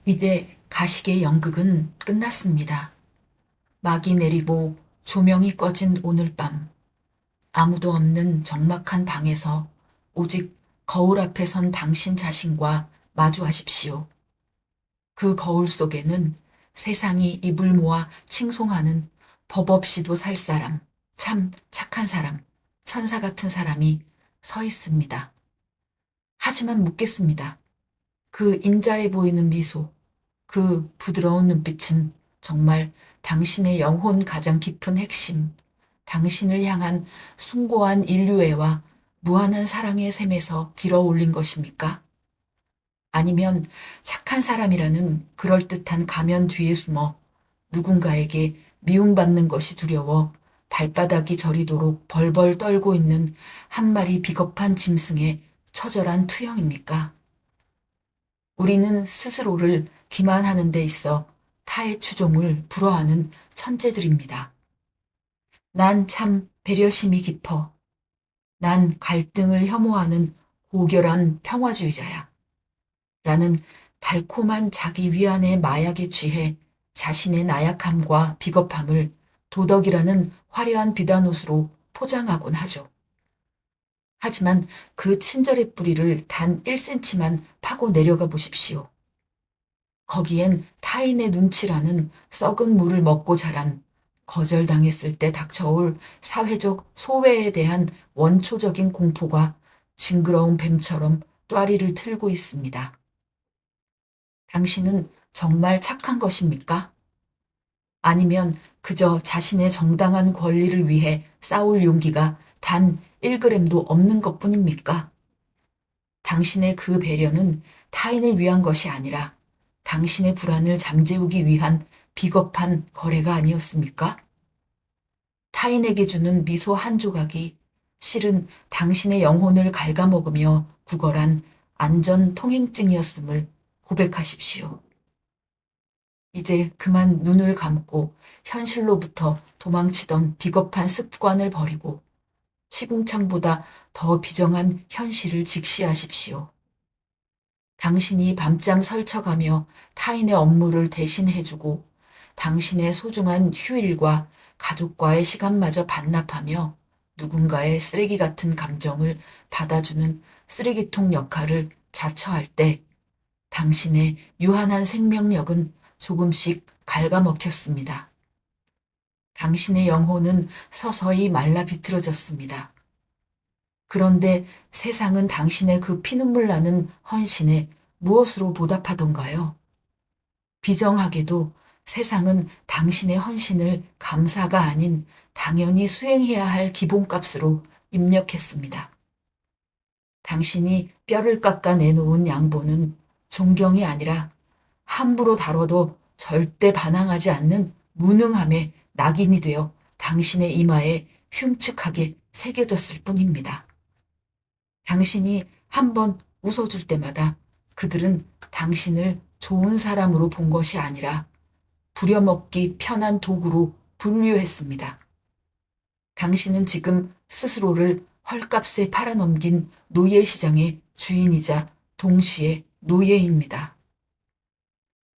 이제 가식의 연극은 끝났습니다. 막이 내리고 조명이 꺼진 오늘 밤, 아무도 없는 적막한 방에서 오직 거울 앞에 선 당신 자신과 마주하십시오. 그 거울 속에는 세상이 입을 모아 칭송하는 법 없이도 살 사람, 참 착한 사람, 천사 같은 사람이 서 있습니다. 하지만 묻겠습니다. 그 인자해 보이는 미소, 그 부드러운 눈빛은 정말 당신의 영혼 가장 깊은 핵심, 당신을 향한 숭고한 인류애와 무한한 사랑의 샘에서 길어 올린 것입니까? 아니면 착한 사람이라는 그럴듯한 가면 뒤에 숨어 누군가에게 미움받는 것이 두려워 발바닥이 저리도록 벌벌 떨고 있는 한 마리 비겁한 짐승의 처절한 투영입니까? 우리는 스스로를 기만하는 데 있어 타의 추종을 불허하는 천재들입니다. 난 참 배려심이 깊어. 난 갈등을 혐오하는 고결한 평화주의자야. 라는 달콤한 자기 위안의 마약에 취해 자신의 나약함과 비겁함을 도덕이라는 화려한 비단옷으로 포장하곤 하죠. 하지만 그 친절의 뿌리를 단 1cm만 파고 내려가 보십시오. 거기엔 타인의 눈치라는 썩은 물을 먹고 자란 거절당했을 때 닥쳐올 사회적 소외에 대한 원초적인 공포가 징그러운 뱀처럼 또아리를 틀고 있습니다. 당신은 정말 착한 것입니까? 아니면 그저 자신의 정당한 권리를 위해 싸울 용기가 단 1g도 없는 것뿐입니까? 당신의 그 배려는 타인을 위한 것이 아니라 당신의 불안을 잠재우기 위한 비겁한 거래가 아니었습니까? 타인에게 주는 미소 한 조각이 실은 당신의 영혼을 갉아먹으며 구걸한 안전 통행증이었음을 고백하십시오. 이제 그만 눈을 감고 현실로부터 도망치던 비겁한 습관을 버리고 시궁창보다 더 비정한 현실을 직시하십시오. 당신이 밤잠 설쳐가며 타인의 업무를 대신해주고 당신의 소중한 휴일과 가족과의 시간마저 반납하며 누군가의 쓰레기 같은 감정을 받아주는 쓰레기통 역할을 자처할 때 당신의 유한한 생명력은 조금씩 갉아먹혔습니다. 당신의 영혼은 서서히 말라 비틀어졌습니다. 그런데 세상은 당신의 그 피눈물 나는 헌신에 무엇으로 보답하던가요? 비정하게도 세상은 당신의 헌신을 감사가 아닌 당연히 수행해야 할 기본값으로 입력했습니다. 당신이 뼈를 깎아 내놓은 양보는 존경이 아니라 함부로 다뤄도 절대 반항하지 않는 무능함의 낙인이 되어 당신의 이마에 흉측하게 새겨졌을 뿐입니다. 당신이 한번 웃어줄 때마다 그들은 당신을 좋은 사람으로 본 것이 아니라 부려먹기 편한 도구로 분류했습니다. 당신은 지금 스스로를 헐값에 팔아넘긴 노예시장의 주인이자 동시에 노예입니다.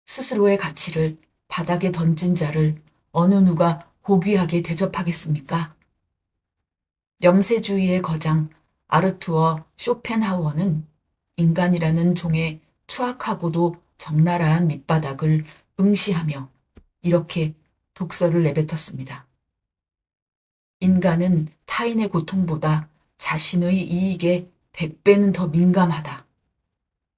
스스로의 가치를 바닥에 던진 자를 어느 누가 고귀하게 대접하겠습니까? 염세주의의 거장 아르투어 쇼펜하우어는 인간이라는 종의 추악하고도 적나라한 밑바닥을 응시하며 이렇게 독서를 내뱉었습니다. 인간은 타인의 고통보다 자신의 이익에 100배는 더 민감하다.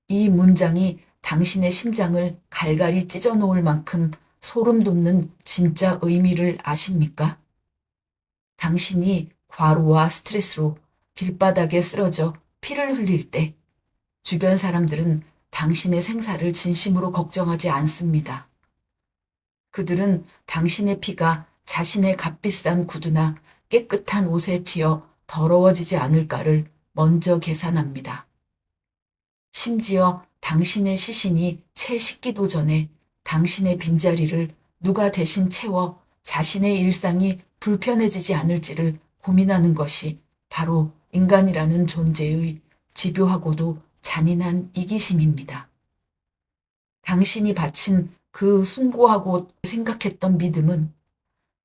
이 문장이 당신의 심장을 갈갈이 찢어놓을 만큼 소름 돋는 진짜 의미를 아십니까? 당신이 과로와 스트레스로 길바닥에 쓰러져 피를 흘릴 때 주변 사람들은 당신의 생사를 진심으로 걱정하지 않습니다. 그들은 당신의 피가 자신의 값비싼 구두나 깨끗한 옷에 튀어 더러워지지 않을까를 먼저 계산합니다. 심지어 당신의 시신이 채 식기도 전에 당신의 빈자리를 누가 대신 채워 자신의 일상이 불편해지지 않을지를 고민하는 것이 바로 인간이라는 존재의 집요하고도 잔인한 이기심입니다. 당신이 바친 그 숭고하고 생각했던 믿음은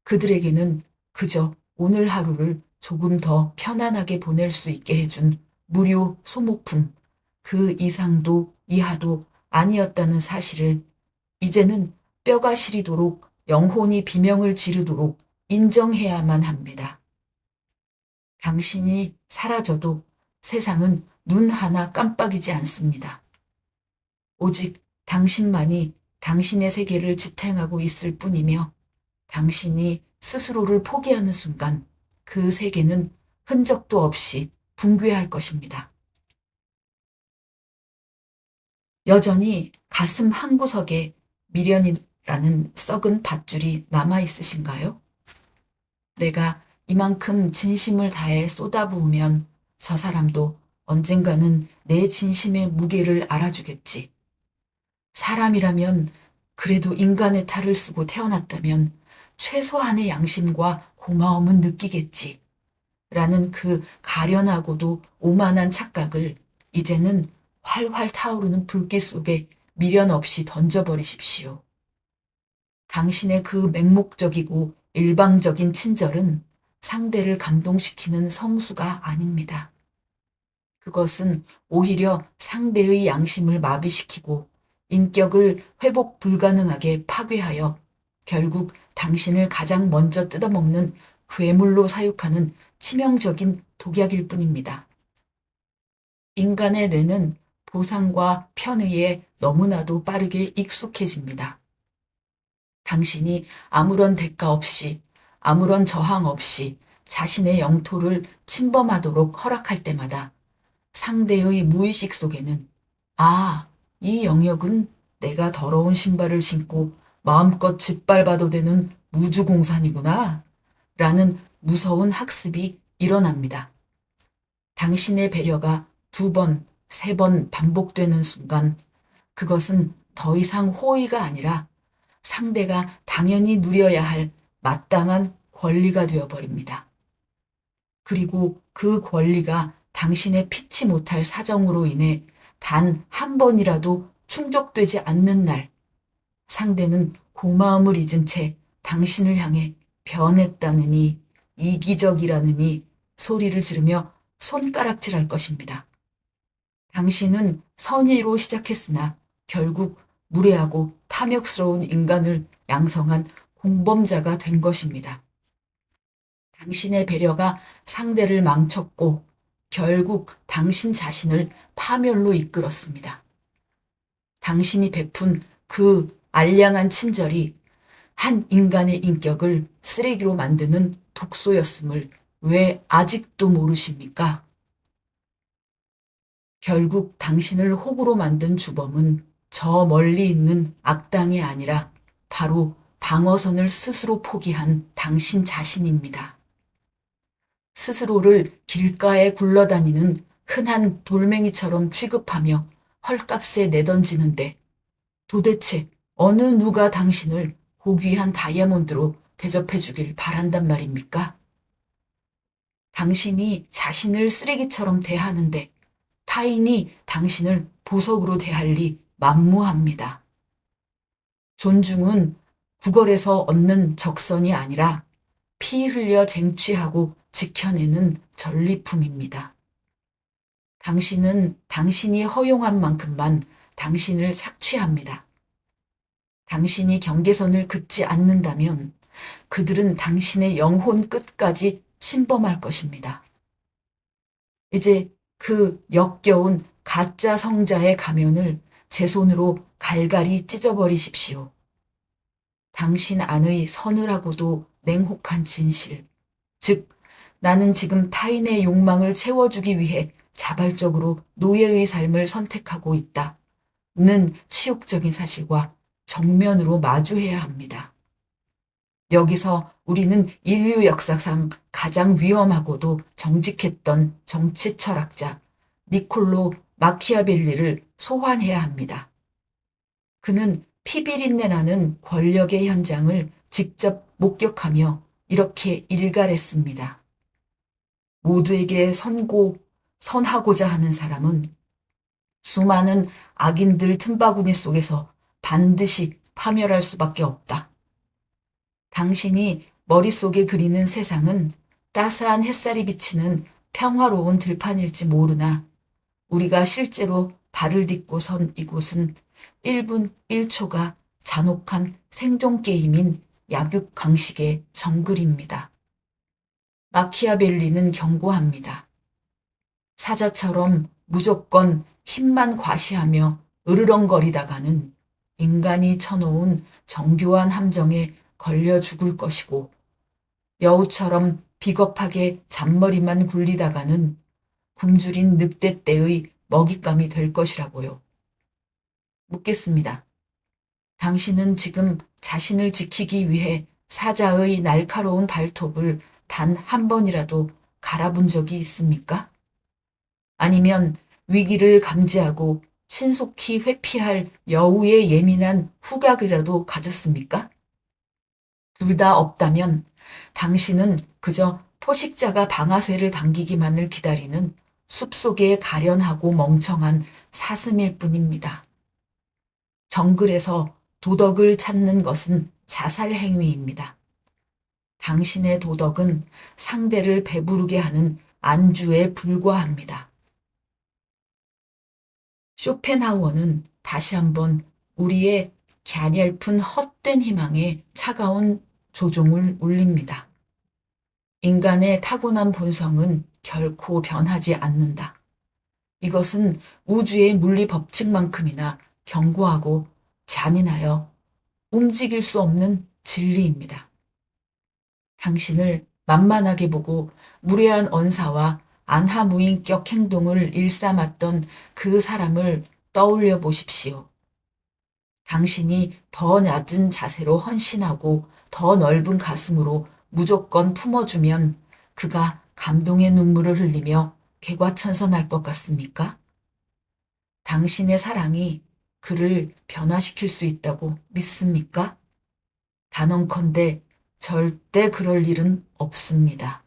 그들에게는 그저 오늘 하루를 조금 더 편안하게 보낼 수 있게 해준 무료 소모품, 그 이상도 이하도 아니었다는 사실을 이제는 뼈가 시리도록 영혼이 비명을 지르도록 인정해야만 합니다. 당신이 사라져도 세상은 눈 하나 깜빡이지 않습니다. 오직 당신만이 당신의 세계를 지탱하고 있을 뿐이며 당신이 스스로를 포기하는 순간 그 세계는 흔적도 없이 붕괴할 것입니다. 여전히 가슴 한구석에 미련이라는 썩은 밧줄이 남아있으신가요? 내가 이만큼 진심을 다해 쏟아부으면 저 사람도 언젠가는 내 진심의 무게를 알아주겠지. 사람이라면 그래도 인간의 탈을 쓰고 태어났다면 최소한의 양심과 고마움은 느끼겠지. 라는 그 가련하고도 오만한 착각을 이제는 활활 타오르는 불길 속에 미련 없이 던져버리십시오. 당신의 그 맹목적이고 일방적인 친절은 상대를 감동시키는 성수가 아닙니다. 그것은 오히려 상대의 양심을 마비시키고 인격을 회복 불가능하게 파괴하여 결국 당신을 가장 먼저 뜯어먹는 괴물로 사육하는 치명적인 독약일 뿐입니다. 인간의 뇌는 보상과 편의에 너무나도 빠르게 익숙해집니다. 당신이 아무런 대가 없이, 아무런 저항 없이 자신의 영토를 침범하도록 허락할 때마다 상대의 무의식 속에는 이 영역은 내가 더러운 신발을 신고 마음껏 짓밟아도 되는 무주공산이구나 라는 무서운 학습이 일어납니다. 당신의 배려가 2번, 3번 반복되는 순간 그것은 더 이상 호의가 아니라 상대가 당연히 누려야 할 마땅한 권리가 되어버립니다. 그리고 그 권리가 당신의 피치 못할 사정으로 인해 단 한 번이라도 충족되지 않는 날, 상대는 고마움을 잊은 채 당신을 향해 변했다느니, 이기적이라느니 소리를 지르며 손가락질할 것입니다. 당신은 선의로 시작했으나 결국 무례하고 탐욕스러운 인간을 양성한 공범자가 된 것입니다. 당신의 배려가 상대를 망쳤고 결국 당신 자신을 파멸로 이끌었습니다. 당신이 베푼 그 알량한 친절이 한 인간의 인격을 쓰레기로 만드는 독소였음을 왜 아직도 모르십니까? 결국 당신을 호구로 만든 주범은 저 멀리 있는 악당이 아니라 바로 방어선을 스스로 포기한 당신 자신입니다. 스스로를 길가에 굴러다니는 흔한 돌멩이처럼 취급하며 헐값에 내던지는데 도대체 어느 누가 당신을 고귀한 다이아몬드로 대접해 주길 바란단 말입니까? 당신이 자신을 쓰레기처럼 대하는데 타인이 당신을 보석으로 대할 리 만무합니다. 존중은 구걸에서 얻는 적선이 아니라 피 흘려 쟁취하고 지켜내는 전리품입니다. 당신은 당신이 허용한 만큼만 당신을 착취합니다. 당신이 경계선을 긋지 않는다면 그들은 당신의 영혼 끝까지 침범할 것입니다. 이제 그 역겨운 가짜 성자의 가면을 제 손으로 갈갈이 찢어버리십시오. 당신 안의 서늘하고도 냉혹한 진실, 즉 나는 지금 타인의 욕망을 채워주기 위해 자발적으로 노예의 삶을 선택하고 있다는 치욕적인 사실과 정면으로 마주해야 합니다. 여기서 우리는 인류 역사상 가장 위험하고도 정직했던 정치 철학자 니콜로 마키아벨리를 소환해야 합니다. 그는 피비린내 나는 권력의 현장을 직접 목격하며 이렇게 일갈했습니다. 모두에게 선하고자 하는 사람은 수많은 악인들 틈바구니 속에서 반드시 파멸할 수밖에 없다. 당신이 머릿속에 그리는 세상은 따스한 햇살이 비치는 평화로운 들판일지 모르나 우리가 실제로 발을 딛고 선 이곳은 1분 1초가 잔혹한 생존 게임인 약육강식의 정글입니다. 마키아벨리는 경고합니다. 사자처럼 무조건 힘만 과시하며 으르렁거리다가는 인간이 쳐놓은 정교한 함정에 걸려 죽을 것이고 여우처럼 비겁하게 잔머리만 굴리다가는 굶주린 늑대 떼의 먹잇감이 될 것이라고요. 묻겠습니다. 당신은 지금 자신을 지키기 위해 사자의 날카로운 발톱을 단 한 번이라도 갈아본 적이 있습니까? 아니면 위기를 감지하고 신속히 회피할 여우의 예민한 후각이라도 가졌습니까? 둘 다 없다면 당신은 그저 포식자가 방아쇠를 당기기만을 기다리는 숲속의 가련하고 멍청한 사슴일 뿐입니다. 정글에서 도덕을 찾는 것은 자살 행위입니다. 당신의 도덕은 상대를 배부르게 하는 안주에 불과합니다. 쇼펜하우어는 다시 한번 우리의 갸냘픈 헛된 희망에 차가운 조종을 울립니다. 인간의 타고난 본성은 결코 변하지 않는다. 이것은 우주의 물리 법칙만큼이나 견고하고 잔인하여 움직일 수 없는 진리입니다. 당신을 만만하게 보고 무례한 언사와 안하무인격 행동을 일삼았던 그 사람을 떠올려 보십시오. 당신이 더 낮은 자세로 헌신하고 더 넓은 가슴으로 무조건 품어주면 그가 감동의 눈물을 흘리며 개과천선할 것 같습니까? 당신의 사랑이 그를 변화시킬 수 있다고 믿습니까? 단언컨대 절대 그럴 일은 없습니다.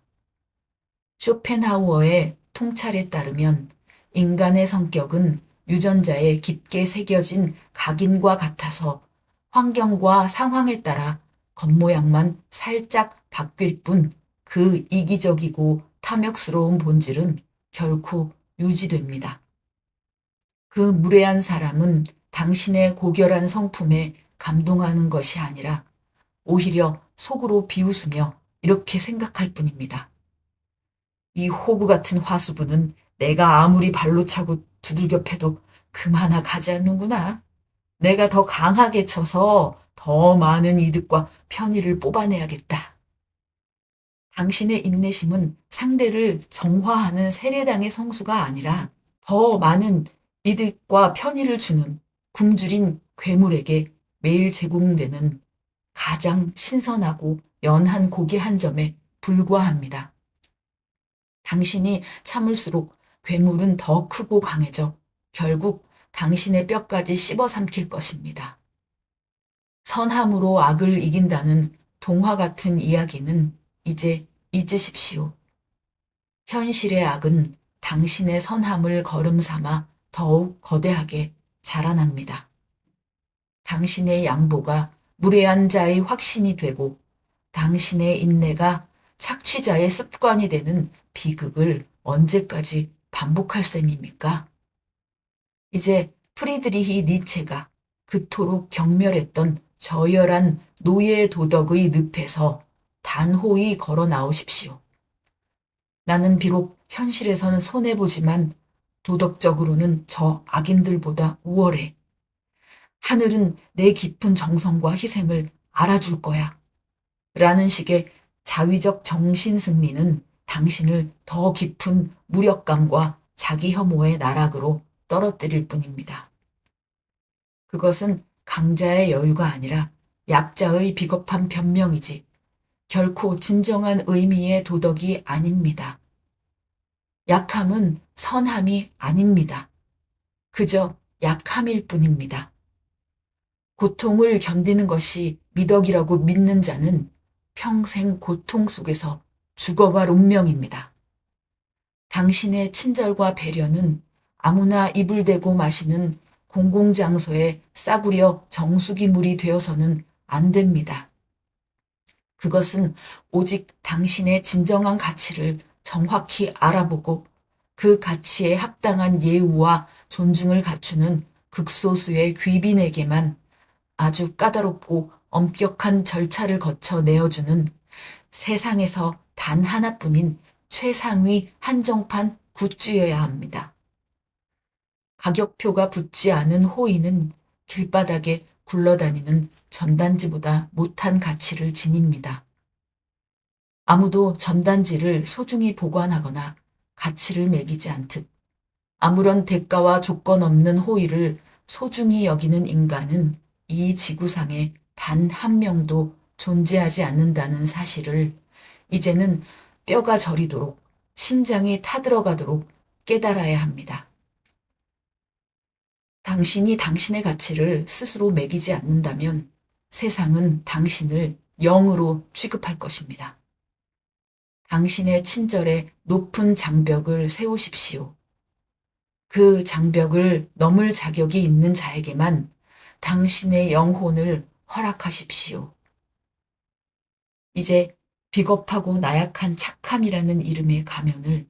쇼펜하우어의 통찰에 따르면 인간의 성격은 유전자에 깊게 새겨진 각인과 같아서 환경과 상황에 따라 겉모양만 살짝 바뀔 뿐 그 이기적이고 탐욕스러운 본질은 결코 유지됩니다. 그 무례한 사람은 당신의 고결한 성품에 감동하는 것이 아니라 오히려 속으로 비웃으며 이렇게 생각할 뿐입니다. 이 호구 같은 화수분은 내가 아무리 발로 차고 두들겨 패도 그마나 가지 않는구나. 내가 더 강하게 쳐서 더 많은 이득과 편의를 뽑아내야겠다. 당신의 인내심은 상대를 정화하는 세례당의 성수가 아니라 더 많은 이득과 편의를 주는 굶주린 괴물에게 매일 제공되는 가장 신선하고 연한 고기 한 점에 불과합니다. 당신이 참을수록 괴물은 더 크고 강해져 결국 당신의 뼈까지 씹어 삼킬 것입니다. 선함으로 악을 이긴다는 동화 같은 이야기는 이제 잊으십시오. 현실의 악은 당신의 선함을 거름삼아 더욱 거대하게 자라납니다. 당신의 양보가 무례한 자의 확신이 되고 당신의 인내가 착취자의 습관이 되는 비극을 언제까지 반복할 셈입니까? 이제 프리드리히 니체가 그토록 경멸했던 저열한 노예 도덕의 늪에서 단호히 걸어 나오십시오. 나는 비록 현실에서는 손해보지만 도덕적으로는 저 악인들보다 우월해. 하늘은 내 깊은 정성과 희생을 알아줄 거야. 라는 식의 자위적 정신 승리는 당신을 더 깊은 무력감과 자기 혐오의 나락으로 떨어뜨릴 뿐입니다. 그것은 강자의 여유가 아니라 약자의 비겁한 변명이지 결코 진정한 의미의 도덕이 아닙니다. 약함은 선함이 아닙니다. 그저 약함일 뿐입니다. 고통을 견디는 것이 미덕이라고 믿는 자는 평생 고통 속에서 죽어갈 운명입니다. 당신의 친절과 배려는 아무나 입을 대고 마시는 공공장소에 싸구려 정수기물이 되어서는 안 됩니다. 그것은 오직 당신의 진정한 가치를 정확히 알아보고 그 가치에 합당한 예우와 존중을 갖추는 극소수의 귀빈에게만 아주 까다롭고 엄격한 절차를 거쳐 내어주는 세상에서 단 하나뿐인 최상위 한정판 굿즈여야 합니다. 가격표가 붙지 않은 호의는 길바닥에 굴러다니는 전단지보다 못한 가치를 지닙니다. 아무도 전단지를 소중히 보관하거나 가치를 매기지 않듯 아무런 대가와 조건 없는 호의를 소중히 여기는 인간은 이 지구상에 단 한 명도 존재하지 않는다는 사실을 이제는 뼈가 저리도록 심장이 타들어가도록 깨달아야 합니다. 당신이 당신의 가치를 스스로 매기지 않는다면 세상은 당신을 0으로 취급할 것입니다. 당신의 친절에 높은 장벽을 세우십시오. 그 장벽을 넘을 자격이 있는 자에게만 당신의 영혼을 허락하십시오. 이제 비겁하고 나약한 착함이라는 이름의 가면을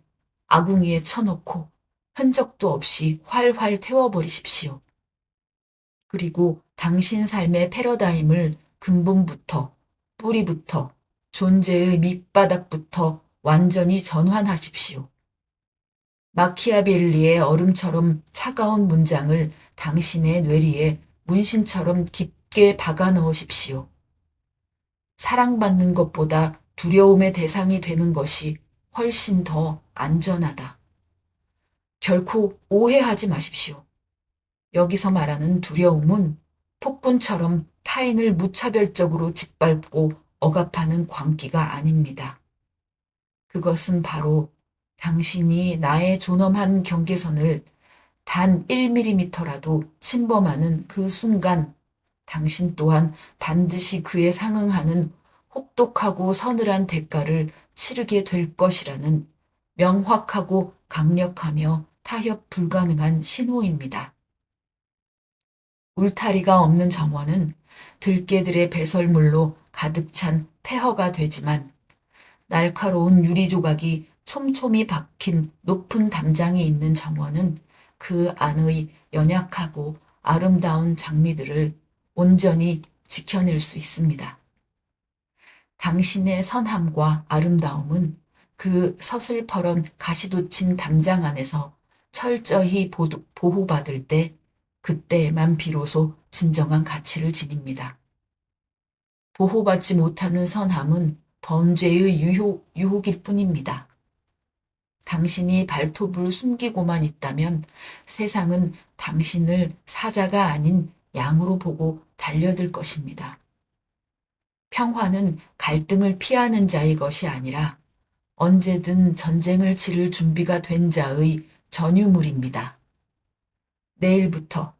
아궁이에 쳐놓고 흔적도 없이 활활 태워버리십시오. 그리고 당신 삶의 패러다임을 근본부터, 뿌리부터, 존재의 밑바닥부터 완전히 전환하십시오. 마키아벨리의 얼음처럼 차가운 문장을 당신의 뇌리에 문신처럼 깊게 박아 넣으십시오. 사랑받는 것보다 두려움의 대상이 되는 것이 훨씬 더 안전하다. 결코 오해하지 마십시오. 여기서 말하는 두려움은 폭군처럼 타인을 무차별적으로 짓밟고 억압하는 광기가 아닙니다. 그것은 바로 당신이 나의 존엄한 경계선을 단 1mm라도 침범하는 그 순간 당신 또한 반드시 그에 상응하는 혹독하고 서늘한 대가를 치르게 될 것이라는 명확하고 강력하며 타협 불가능한 신호입니다. 울타리가 없는 정원은 들개들의 배설물로 가득 찬 폐허가 되지만 날카로운 유리 조각이 촘촘히 박힌 높은 담장이 있는 정원은 그 안의 연약하고 아름다운 장미들을 온전히 지켜낼 수 있습니다. 당신의 선함과 아름다움은 그 서슬퍼런 가시돋친 담장 안에서 철저히 보호받을 때 그때에만 비로소 진정한 가치를 지닙니다. 보호받지 못하는 선함은 범죄의 유혹일 뿐입니다. 당신이 발톱을 숨기고만 있다면 세상은 당신을 사자가 아닌 양으로 보고 달려들 것입니다. 평화는 갈등을 피하는 자의 것이 아니라 언제든 전쟁을 치를 준비가 된 자의 전유물입니다. 내일부터,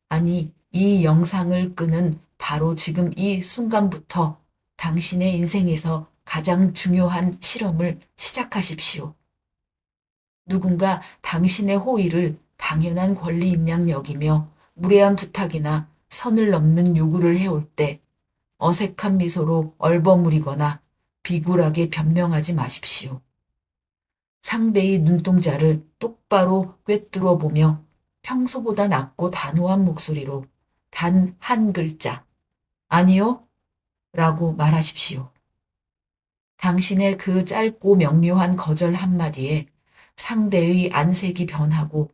아니 이 영상을 끄는 바로 지금 이 순간부터 당신의 인생에서 가장 중요한 실험을 시작하십시오. 누군가 당신의 호의를 당연한 권리인 양 여기며 무례한 부탁이나 선을 넘는 요구를 해올 때 어색한 미소로 얼버무리거나 비굴하게 변명하지 마십시오. 상대의 눈동자를 똑바로 꿰뚫어 보며 평소보다 낮고 단호한 목소리로 단 한 글자, 아니요? 라고 말하십시오. 당신의 그 짧고 명료한 거절 한마디에 상대의 안색이 변하고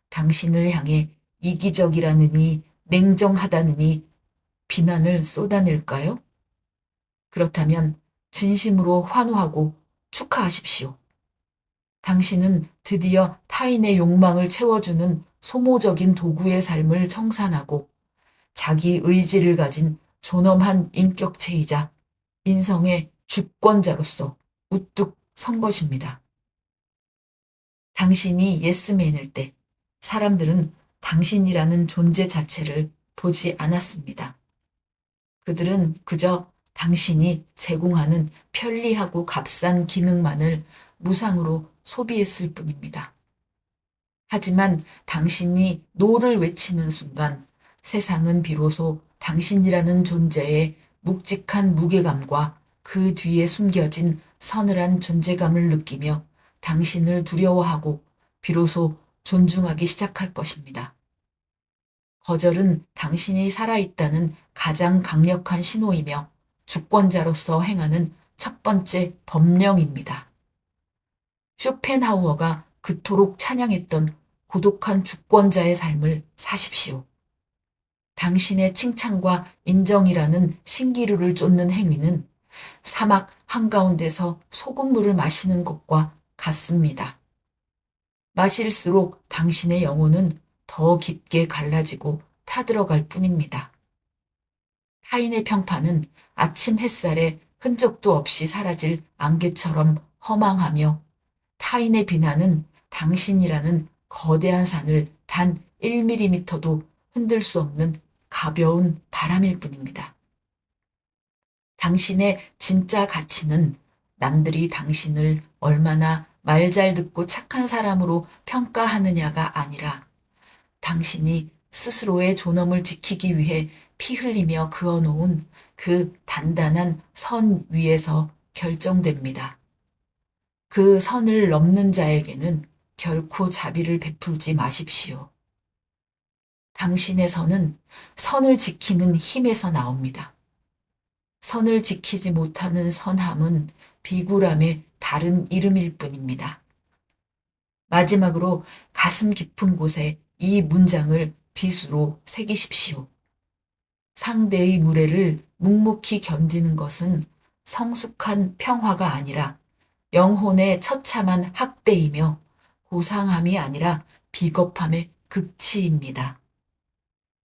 당신을 향해 이기적이라느니 냉정하다느니 비난을 쏟아낼까요? 그렇다면 진심으로 환호하고 축하하십시오. 당신은 드디어 타인의 욕망을 채워주는 소모적인 도구의 삶을 청산하고 자기 의지를 가진 존엄한 인격체이자 인성의 주권자로서 우뚝 선 것입니다. 당신이 예스맨일 때 사람들은 당신이라는 존재 자체를 보지 않았습니다. 그들은 그저 당신이 제공하는 편리하고 값싼 기능만을 무상으로 소비했을 뿐입니다. 하지만 당신이 노를 외치는 순간 세상은 비로소 당신이라는 존재의 묵직한 무게감과 그 뒤에 숨겨진 서늘한 존재감을 느끼며 당신을 두려워하고 비로소 존중하기 시작할 것입니다. 거절은 당신이 살아있다는 가장 강력한 신호이며 주권자로서 행하는 첫 번째 법령입니다. 쇼펜하우어가 그토록 찬양했던 고독한 주권자의 삶을 사십시오. 당신의 칭찬과 인정이라는 신기루를 쫓는 행위는 사막 한가운데서 소금물을 마시는 것과 같습니다. 마실수록 당신의 영혼은 더 깊게 갈라지고 타들어갈 뿐입니다. 타인의 평판은 아침 햇살에 흔적도 없이 사라질 안개처럼 허망하며 타인의 비난은 당신이라는 거대한 산을 단 1mm도 흔들 수 없는 가벼운 바람일 뿐입니다. 당신의 진짜 가치는 남들이 당신을 얼마나 말 잘 듣고 착한 사람으로 평가하느냐가 아니라 당신이 스스로의 존엄을 지키기 위해 피 흘리며 그어놓은 그 단단한 선 위에서 결정됩니다. 그 선을 넘는 자에게는 결코 자비를 베풀지 마십시오. 당신의 선은 선을 지키는 힘에서 나옵니다. 선을 지키지 못하는 선함은 비굴함의 다른 이름일 뿐입니다. 마지막으로 가슴 깊은 곳에 이 문장을 빗으로 새기십시오. 상대의 무례를 묵묵히 견디는 것은 성숙한 평화가 아니라 영혼의 처참한 학대이며 고상함이 아니라 비겁함의 극치입니다.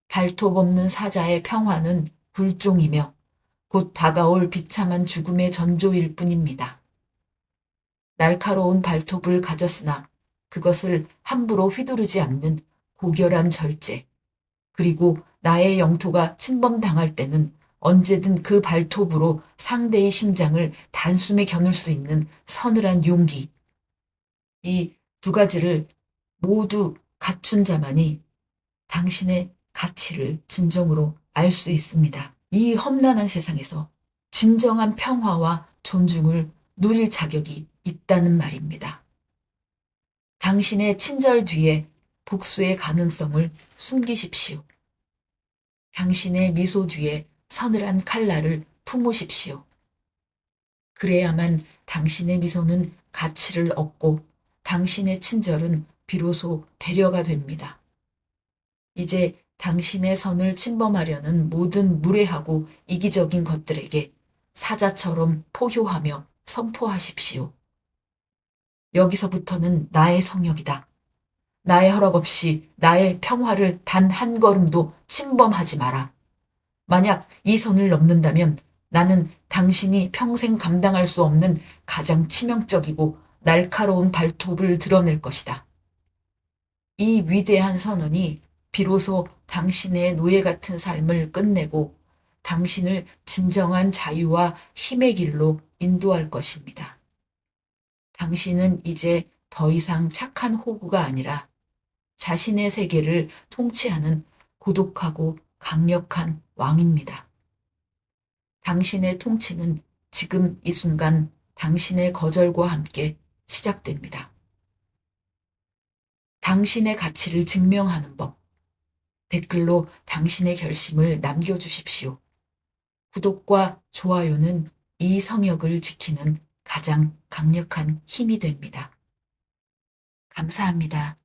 발톱 없는 사자의 평화는 불종이며 곧 다가올 비참한 죽음의 전조일 뿐입니다. 날카로운 발톱을 가졌으나 그것을 함부로 휘두르지 않는 고결한 절제, 그리고 나의 영토가 침범당할 때는 언제든 그 발톱으로 상대의 심장을 단숨에 겨눌 수 있는 서늘한 용기. 이 두 가지를 모두 갖춘 자만이 당신의 가치를 진정으로 알 수 있습니다. 이 험난한 세상에서 진정한 평화와 존중을 누릴 자격이 있다는 말입니다. 당신의 친절 뒤에 복수의 가능성을 숨기십시오. 당신의 미소 뒤에 서늘한 칼날을 품으십시오. 그래야만 당신의 미소는 가치를 얻고 당신의 친절은 비로소 배려가 됩니다. 이제 당신의 선을 침범하려는 모든 무례하고 이기적인 것들에게 사자처럼 포효하며 선포하십시오. 여기서부터는 나의 성역이다. 나의 허락 없이 나의 평화를 단 한 걸음도 침범하지 마라. 만약 이 선을 넘는다면 나는 당신이 평생 감당할 수 없는 가장 치명적이고 날카로운 발톱을 드러낼 것이다. 이 위대한 선언이 비로소 당신의 노예 같은 삶을 끝내고 당신을 진정한 자유와 힘의 길로 인도할 것입니다. 당신은 이제 더 이상 착한 호구가 아니라 자신의 세계를 통치하는 고독하고 강력한 왕입니다. 당신의 통치는 지금 이 순간 당신의 거절과 함께 시작됩니다. 당신의 가치를 증명하는 법. 댓글로 당신의 결심을 남겨주십시오. 구독과 좋아요는 이 성역을 지키는 가장 강력한 힘이 됩니다. 감사합니다.